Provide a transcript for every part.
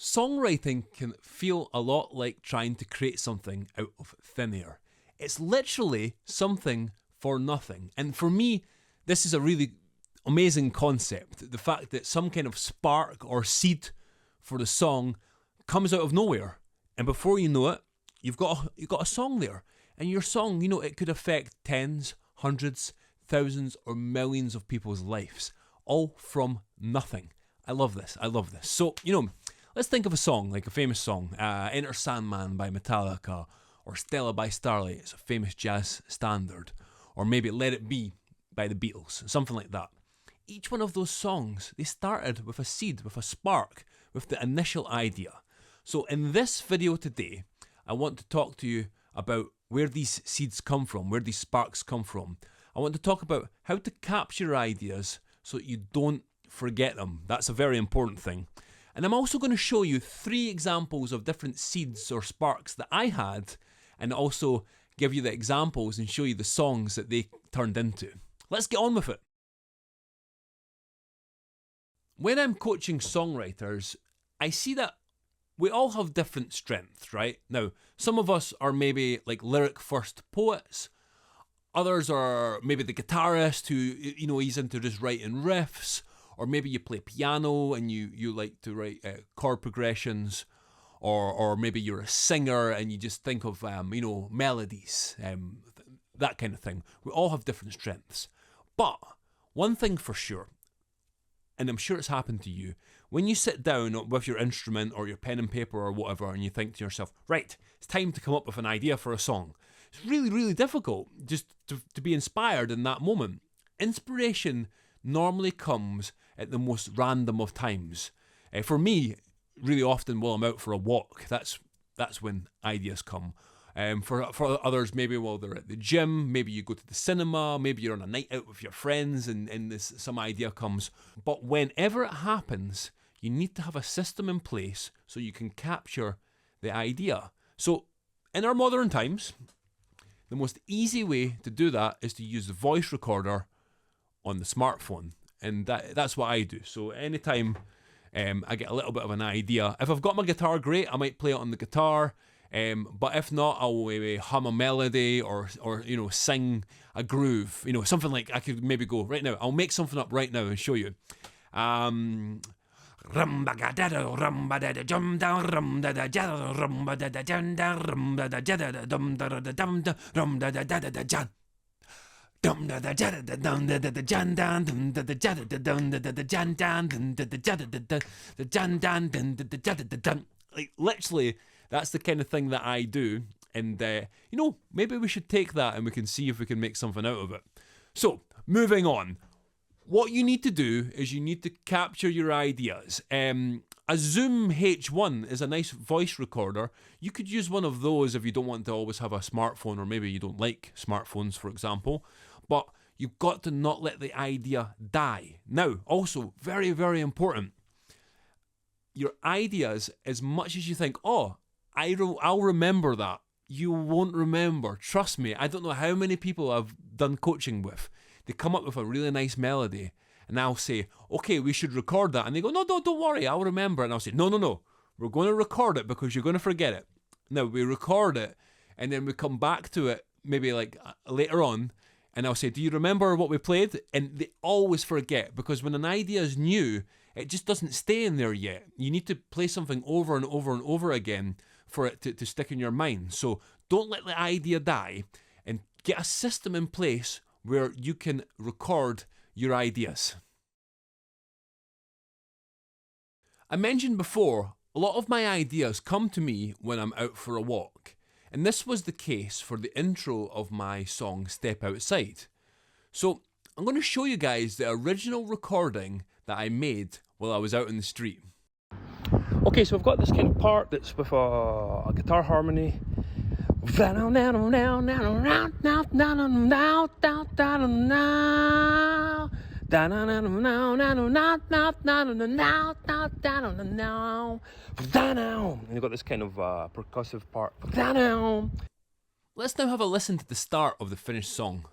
Songwriting can feel a lot like trying to create something out of thin air. It's literally something for nothing. And for me, this is a really amazing concept. The fact that some kind of spark or seed for the song comes out of nowhere. And before you know it, you've got a song there. And your song, it could affect tens, hundreds, thousands, or millions of people's lives. All from nothing. I love this. So, let's think of a song, like a famous song. Enter Sandman by Metallica, or Stella by Starlight. It's a famous jazz standard. Or maybe Let It Be by the Beatles, something like that. Each one of those songs, they started with a seed, with a spark, with the initial idea. So in this video today, I want to talk to you about where these seeds come from, where these sparks come from. I want to talk about how to capture ideas so that you don't forget them. That's a very important thing. And I'm also going to show you 3 examples of different seeds or sparks that I had, and also give you the examples and show you the songs that they turned into. Let's get on with it. When I'm coaching songwriters, I see that we all have different strengths, right? Now, some of us are maybe like lyric first poets. Others are maybe the guitarist who, he's into just writing riffs. Or maybe you play piano and you like to write chord progressions. Or maybe you're a singer and you just think of, melodies, that kind of thing. We all have different strengths. But one thing for sure, and I'm sure it's happened to you, when you sit down with your instrument or your pen and paper or whatever and you think to yourself, right, it's time to come up with an idea for a song. It's really, really difficult just to be inspired in that moment. Inspiration normally comes at the most random of times. For me, really often while I'm out for a walk, that's when ideas come. For others, maybe while they're at the gym, maybe you go to the cinema, maybe you're on a night out with your friends and some idea comes. But whenever it happens, you need to have a system in place so you can capture the idea. So in our modern times, the most easy way to do that is to use the voice recorder on the smartphone. And that's what I do. So anytime I get a little bit of an idea, if I've got my guitar, great, I might play it on the guitar. But if not, I'll maybe hum a melody or sing a groove. Something like I could maybe go right now. I'll make something up right now and show you. Like literally, that's the kind of thing that I do. And maybe we should take that and we can see if we can make something out of it. So moving on, what you need to do is you need to capture your ideas. A Zoom H1 is a nice voice recorder. You could use one of those if you don't want to always have a smartphone, or maybe you don't like smartphones, for example. But you've got to not let the idea die. Now, also, very, very important, your ideas, as much as you think, oh, I'll remember that, you won't remember. Trust me, I don't know how many people I've done coaching with. They come up with a really nice melody, and I'll say, okay, we should record that. And they go, no, don't worry, I'll remember. And I'll say, no, we're going to record it because you're going to forget it. Now, we record it, and then we come back to it maybe like later on, and I'll say, do you remember what we played? And they always forget, because when an idea is new, it just doesn't stay in there yet. You need to play something over and over and over again for it to stick in your mind. So don't let the idea die, and get a system in place where you can record your ideas. I mentioned before, a lot of my ideas come to me when I'm out for a walk. And this was the case for the intro of my song Step Outside. So I'm going to show you guys the original recording that I made while I was out in the street. Okay, so I've got this kind of part that's with a guitar harmony. And you've got this kind of percussive part. Let's now have a listen to the start of the finished song.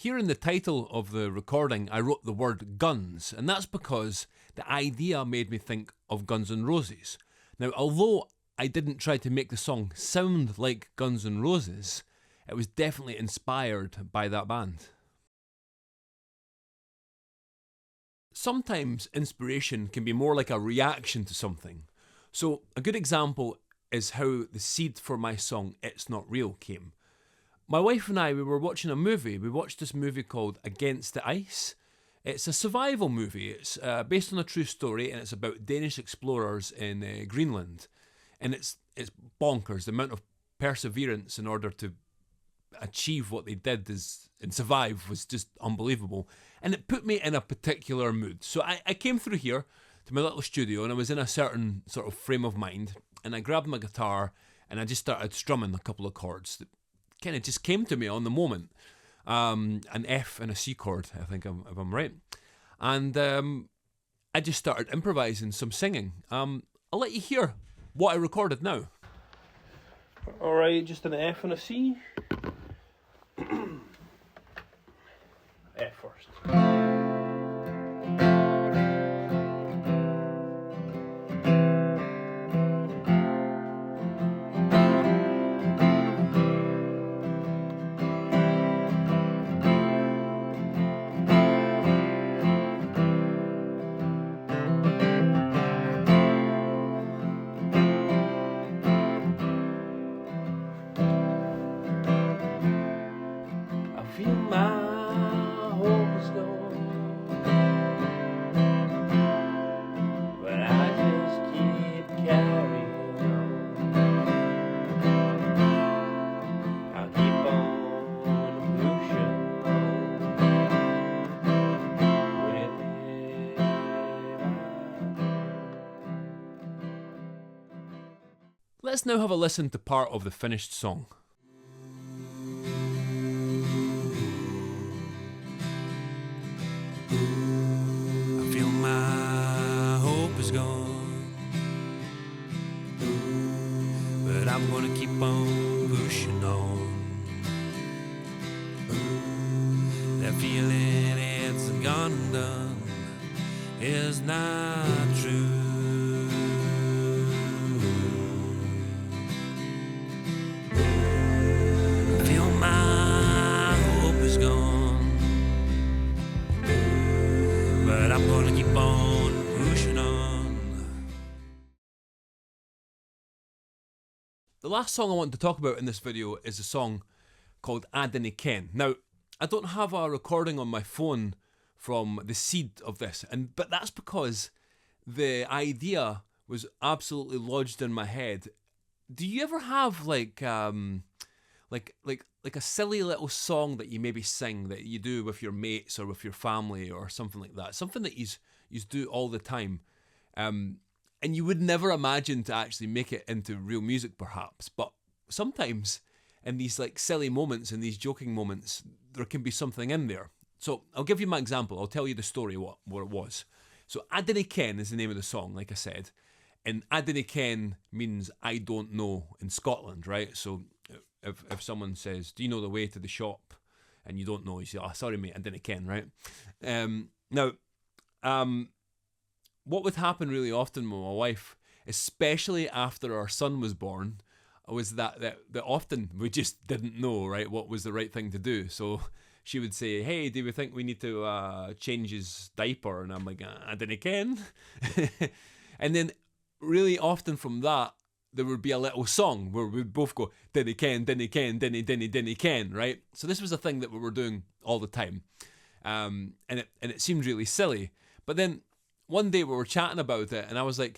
Here in the title of the recording, I wrote the word guns, and that's because the idea made me think of Guns N' Roses. Now, although I didn't try to make the song sound like Guns N' Roses, it was definitely inspired by that band. Sometimes inspiration can be more like a reaction to something. So a good example is how the seed for my song It's Not Real came. My wife and I, we were watching a movie. We watched this movie called Against the Ice. It's a survival movie. It's based on a true story, and it's about Danish explorers in Greenland. And it's bonkers. The amount of perseverance in order to achieve what they did and survive was just unbelievable. And it put me in a particular mood. So I came through here to my little studio, and I was in a certain sort of frame of mind. And I grabbed my guitar, and I just started strumming a couple of chords that kind of just came to me on the moment. An F and a C chord, I think, if I'm right. And I just started improvising some singing. I'll let you hear what I recorded now. Alright, just an F and a C. F first. Let's now have a listen to part of the finished song. I feel my hope is gone, but I'm gonna keep on pushing on. That feeling it's gone and done is not true. The last song I want to talk about in this video is a song called I Dinna Ken. Now, I don't have a recording on my phone from the seed of this, but that's because the idea was absolutely lodged in my head. Do you ever have like a silly little song that you maybe sing that you do with your mates or with your family or something like that? Something that you do all the time. And you would never imagine to actually make it into real music, perhaps. But sometimes in these like silly moments, in these joking moments, there can be something in there. So I'll give you my example. I'll tell you the story, what it was. So I Dinna Ken is the name of the song, like I said. And I Dinna Ken means I don't know in Scotland, right? So if someone says, do you know the way to the shop? And you don't know, you say, oh, sorry mate, I Dinna Ken, right? What would happen really often with my wife, especially after our son was born, was that often we just didn't know, right, what was the right thing to do. So she would say, hey, do we think we need to change his diaper? And I'm like, I dinna ken. And then really often from that, there would be a little song where we'd both go, dinna ken, dinna ken, dinna ken, right? So this was a thing that we were doing all the time. And it seemed really silly. But then one day we were chatting about it, and I was saying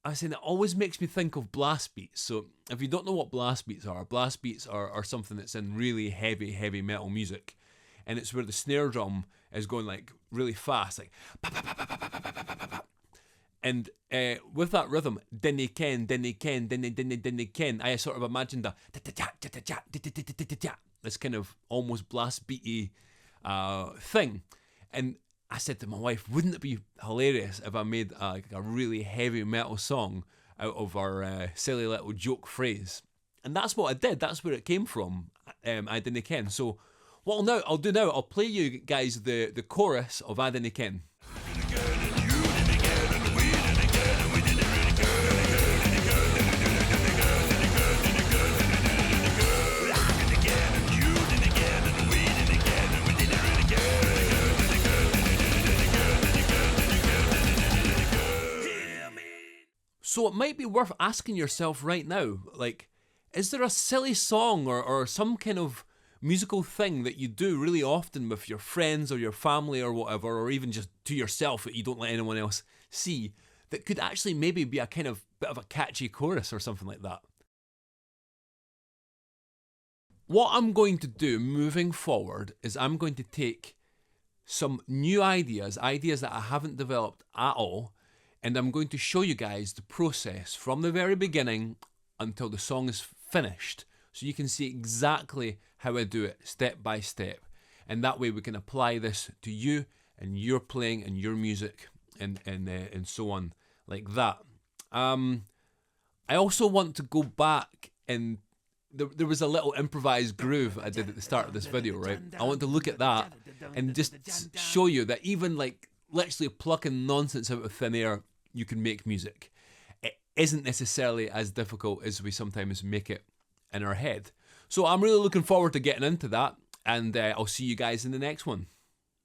it always makes me think of blast beats. So if you don't know what blast beats are something that's in really heavy metal music, and it's where the snare drum is going like really fast, like pa, pa, pa, pa, pa, pa, pa, pa, pa, pa. And with that rhythm, dinna ken, dinna ken, dinna ken, I sort of imagined this kind of almost blast beaty thing. And I said to my wife, wouldn't it be hilarious if I made a really heavy metal song out of our silly little joke phrase? And that's what I did. That's where it came from. I Dinna Ken. So What I'll do now, I'll play you guys the chorus of I Dinna Ken. So it might be worth asking yourself right now, like, is there a silly song or some kind of musical thing that you do really often with your friends or your family or whatever, or even just to yourself that you don't let anyone else see, that could actually maybe be a kind of bit of a catchy chorus or something like that? What I'm going to do moving forward is I'm going to take some new ideas that I haven't developed at all, and I'm going to show you guys the process from the very beginning until the song is finished, so you can see exactly how I do it step by step, and that way we can apply this to you and your playing and your music and so on like that. I also want to go back, and there was a little improvised groove I did at the start of this video, right? I want to look at that and just show you that even like literally plucking nonsense out of thin air, you can make music. It isn't necessarily as difficult as we sometimes make it in our head. So I'm really looking forward to getting into that, and I'll see you guys in the next one.